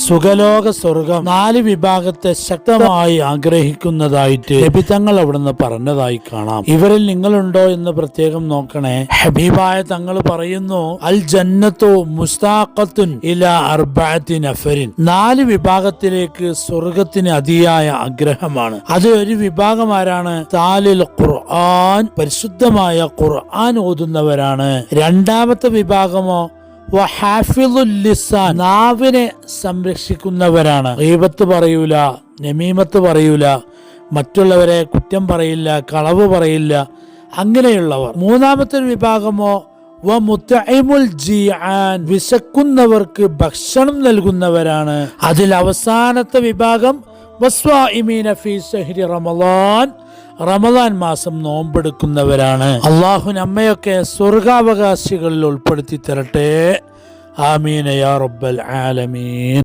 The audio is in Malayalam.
സുഖലോക സ്വർഗം 4 വിഭാഗത്തെ ശക്തമായി ആഗ്രഹിക്കുന്നതായിട്ട് നബി തങ്ങൾ അവിടുന്ന് പറഞ്ഞതായി കാണാം. ഇവരിൽ നിങ്ങളുണ്ടോ എന്ന് പ്രത്യേകം നോക്കണേ. ഹബീബായ തങ്ങൾ പറയുന്നു, അൽ ജന്നത്തു മുസ്താഖത്തുൻ ഇലാ അർബഅത്തി നഫരിൻ. 4 വിഭാഗത്തിലേക്ക് സ്വർഗത്തിന് അതിയായ ആഗ്രഹമാണ്. അത് ഒരു വിഭാഗം ആരാണ്? താലിൽ ഖുർആൻ, പരിശുദ്ധമായ ഖുർആൻ ഓതുന്നവരാണ്. രണ്ടാമത്തെ വിഭാഗമോ വഹാഫിളുൽ ലിസാൻ, നാവിനെ സംരക്ഷിക്കുന്നവരാണ്. ഗീബത്ത് പറയൂല, നമീമത്ത് പറയൂല, മറ്റുള്ളവരെ കുറ്റം പറയില്ല, കളവ് പറയില്ല, അങ്ങനെയുള്ളവർ. മൂന്നാമത്തെ വിഭാഗമോ വമുത്ഇമുൽ ജിആൻ, വിശക്കുന്നവർക്ക് ഭക്ഷണം നൽകുന്നവരാണ്. അതിൽ അവസാനത്തെ വിഭാഗം വസ്വാഇമീന ഫീ ശഹ്രി റമളാൻ, റമളാൻ മാസം നോമ്പെടുക്കുന്നവരാണ്. അള്ളാഹു നമ്മയൊക്കെ സ്വർഗാവകാശികളിൽ ഉൾപ്പെടുത്തി തരട്ടെ. ആമീൻ യാ റബ്ബൽ ആലമീൻ.